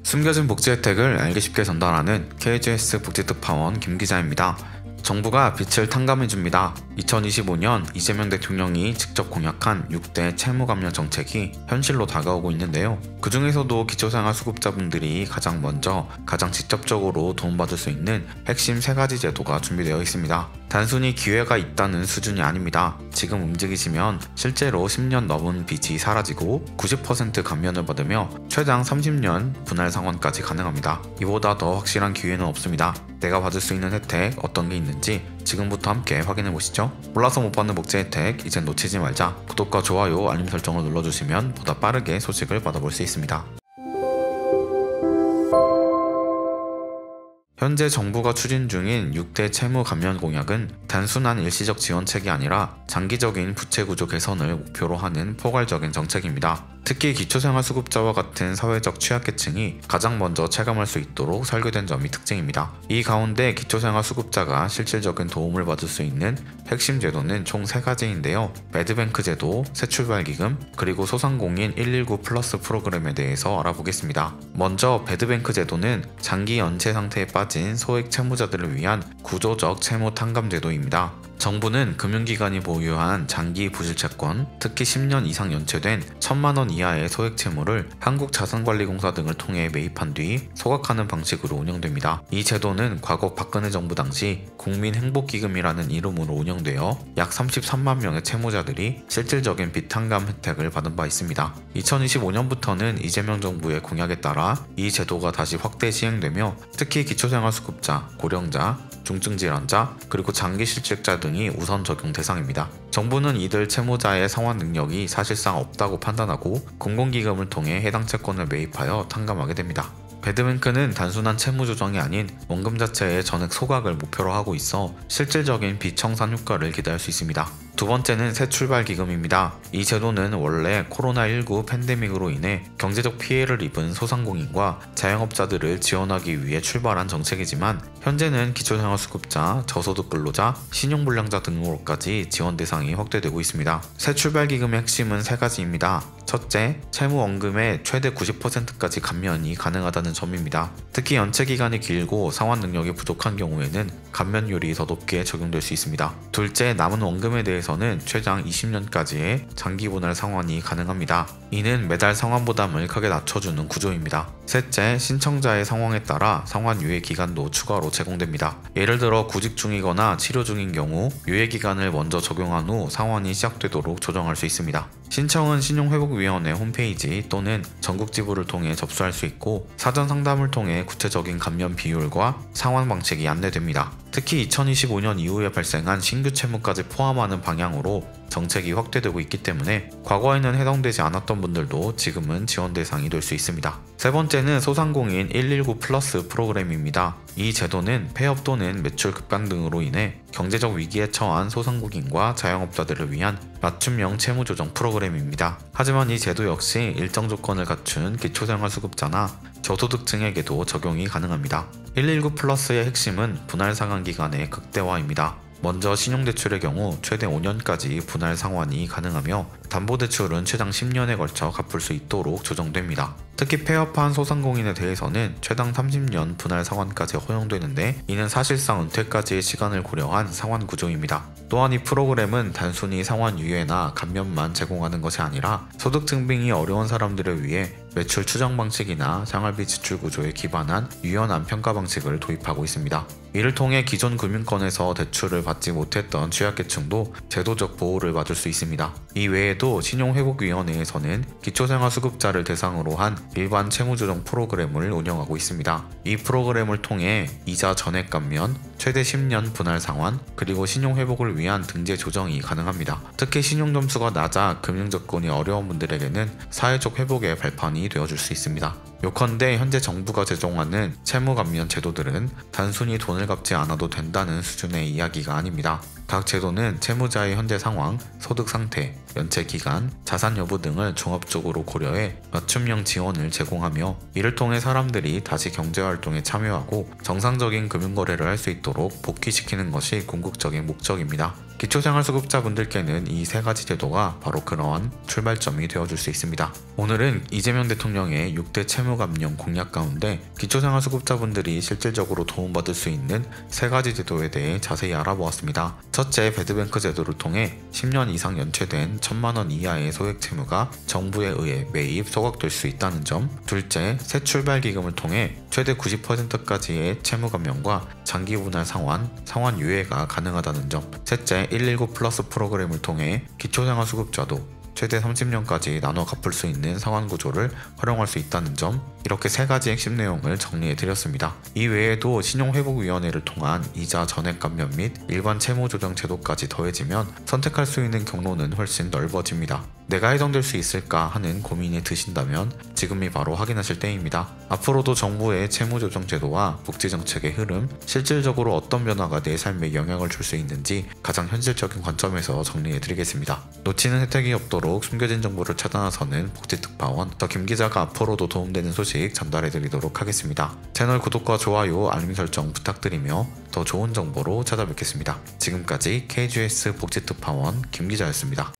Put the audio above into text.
숨겨진 복지 혜택을 알기 쉽게 전달하는 KGS 복지특파원 김 기자입니다. 정부가 빛을 탕감해줍니다. 2025년 이재명 대통령이 직접 공약한 6대 채무 감면 정책이 현실로 다가오고 있는데요. 그 중에서도 기초생활수급자분들이 가장 먼저 가장 직접적으로 도움받을 수 있는 핵심 3가지 제도가 준비되어 있습니다. 단순히 기회가 있다는 수준이 아닙니다. 지금 움직이시면 실제로 10년 넘은 빚이 사라지고 90% 감면을 받으며 최장 30년 분할 상환까지 가능합니다. 이보다 더 확실한 기회는 없습니다. 내가 받을 수 있는 혜택 어떤 게 있는지 지금부터 함께 확인해 보시죠. 몰라서 못 받는 복지 혜택 이젠 놓치지 말자. 구독과 좋아요, 알림 설정을 눌러주시면 보다 빠르게 소식을 받아볼 수 있습니다. 현재 정부가 추진 중인 6대 채무 감면 공약은 단순한 일시적 지원책이 아니라 장기적인 부채구조 개선을 목표로 하는 포괄적인 정책입니다. 특히 기초생활수급자와 같은 사회적 취약계층이 가장 먼저 체감할 수 있도록 설계된 점이 특징입니다. 이 가운데 기초생활수급자가 실질적인 도움을 받을 수 있는 핵심 제도는 총 3가지인데요. 매드뱅크 제도, 새출발기금, 그리고 소상공인 119 플러스 프로그램에 대해서 알아보겠습니다. 먼저 매드뱅크 제도는 장기 연체 상태에 빠진 소액 채무자들을 위한 구조적 채무 탕감 제도입니다. 정부는 금융기관이 보유한 장기 부실채권, 특히 10년 이상 연체된 1,000만 원 이하의 소액 채무를 한국자산관리공사 등을 통해 매입한 뒤 소각하는 방식으로 운영됩니다. 이 제도는 과거 박근혜 정부 당시 국민행복기금이라는 이름으로 운영되어 약 33만 명의 채무자들이 실질적인 빚 탕감 혜택을 받은 바 있습니다. 2025년부터는 이재명 정부의 공약에 따라 이 제도가 다시 확대 시행되며 특히 기초생활수급자, 고령자, 중증질환자, 그리고 장기실직자 등이 우선 적용 대상입니다. 정부는 이들 채무자의 상환 능력이 사실상 없다고 판단하고 공공기금을 통해 해당 채권을 매입하여 탕감하게 됩니다. 매드뱅크는 단순한 채무 조정이 아닌 원금 자체의 전액 소각을 목표로 하고 있어 실질적인 빚 청산 효과를 기대할 수 있습니다. 두 번째는 새출발기금입니다. 이 제도는 원래 코로나19 팬데믹으로 인해 경제적 피해를 입은 소상공인과 자영업자들을 지원하기 위해 출발한 정책이지만 현재는 기초생활수급자, 저소득 근로자, 신용불량자 등으로까지 지원 대상이 확대되고 있습니다. 새출발기금의 핵심은 3가지입니다. 첫째, 채무 원금의 최대 90%까지 감면이 가능하다는 점입니다. 특히 연체 기간이 길고 상환 능력이 부족한 경우에는 감면율이 더 높게 적용될 수 있습니다. 둘째, 남은 원금에 대해서는 최장 20년까지의 장기 분할 상환이 가능합니다. 이는 매달 상환 부담을 크게 낮춰주는 구조입니다. 셋째, 신청자의 상황에 따라 상환 유예 기간도 추가로 제공됩니다. 예를 들어 구직 중이거나 치료 중인 경우 유예 기간을 먼저 적용한 후 상환이 시작되도록 조정할 수 있습니다. 신청은 신용회복위원회 홈페이지 또는 전국지부를 통해 접수할 수 있고 사전 상담을 통해 구체적인 감면 비율과 상환 방식이 안내됩니다. 특히 2025년 이후에 발생한 신규 채무까지 포함하는 방향으로 정책이 확대되고 있기 때문에 과거에는 해당되지 않았던 분들도 지금은 지원 대상이 될 수 있습니다. 세 번째는 소상공인 119 플러스 프로그램입니다. 이 제도는 폐업 또는 매출 급감 등으로 인해 경제적 위기에 처한 소상공인과 자영업자들을 위한 맞춤형 채무 조정 프로그램입니다. 하지만 이 제도 역시 일정 조건을 갖춘 기초생활수급자나 저소득층에게도 적용이 가능합니다. 119 플러스의 핵심은 분할 상환 기간의 극대화입니다. 먼저 신용대출의 경우 최대 5년까지 분할 상환이 가능하며 담보대출은 최장 10년에 걸쳐 갚을 수 있도록 조정됩니다. 특히 폐업한 소상공인에 대해서는 최장 30년 분할 상환까지 허용되는데 이는 사실상 은퇴까지의 시간을 고려한 상환 구조입니다. 또한 이 프로그램은 단순히 상환 유예나 감면만 제공하는 것이 아니라 소득 증빙이 어려운 사람들을 위해 매출 추정 방식이나 생활비 지출 구조에 기반한 유연한 평가 방식을 도입하고 있습니다. 이를 통해 기존 금융권에서 대출을 받지 못했던 취약계층도 제도적 보호를 받을 수 있습니다. 이 외에도 신용회복위원회에서는 기초생활수급자를 대상으로 한 일반 채무조정 프로그램을 운영하고 있습니다. 이 프로그램을 통해 이자 전액 감면, 최대 10년 분할 상환, 그리고 신용회복을 위한 등재 조정이 가능합니다. 특히 신용점수가 낮아 금융접근이 어려운 분들에게는 사회적 회복의 발판이 되어줄 수 있습니다. 요컨대 현재 정부가 제정하는 채무 감면 제도들은 단순히 돈을 갚지 않아도 된다는 수준의 이야기가 아닙니다. 각 제도는 채무자의 현재 상황, 소득 상태, 연체 기간, 자산 여부 등을 종합적으로 고려해 맞춤형 지원을 제공하며 이를 통해 사람들이 다시 경제활동에 참여하고 정상적인 금융거래를 할 수 있도록 복귀시키는 것이 궁극적인 목적입니다. 기초생활수급자분들께는 이 3가지 제도가 바로 그러한 출발점이 되어줄 수 있습니다. 오늘은 이재명 대통령의 6대 채무 채무 감면 공약 가운데 기초생활수급자분들이 실질적으로 도움받을 수 있는 3가지 제도에 대해 자세히 알아보았습니다. 첫째, 배드뱅크 제도를 통해 10년 이상 연체된 1,000만원 이하의 소액 채무가 정부에 의해 매입 소각될 수 있다는 점. 둘째, 새 출발 기금을 통해 최대 90%까지의 채무 감면과 장기 분할 상환 유예가 가능하다는 점. 셋째, 119 플러스 프로그램을 통해 기초생활수급자도 최대 30년까지 나눠 갚을 수 있는 상환 구조를 활용할 수 있다는 점. 이렇게 3가지 핵심 내용을 정리해드렸습니다. 이 외에도 신용회복위원회를 통한 이자 전액 감면 및 일반 채무조정 제도까지 더해지면 선택할 수 있는 경로는 훨씬 넓어집니다. 내가 해당될 수 있을까 하는 고민이 드신다면 지금이 바로 확인하실 때입니다. 앞으로도 정부의 채무조정 제도와 복지정책의 흐름, 실질적으로 어떤 변화가 내 삶에 영향을 줄 수 있는지 가장 현실적인 관점에서 정리해드리겠습니다. 놓치는 혜택이 없도록 숨겨진 정보를 찾아 나서는 복지특파원, 저 김기자가 앞으로도 도움되는 소식 전달해드리도록 하겠습니다. 채널 구독과 좋아요, 알림 설정 부탁드리며 더 좋은 정보로 찾아뵙겠습니다. 지금까지 KGS 복지특파원 김기자였습니다.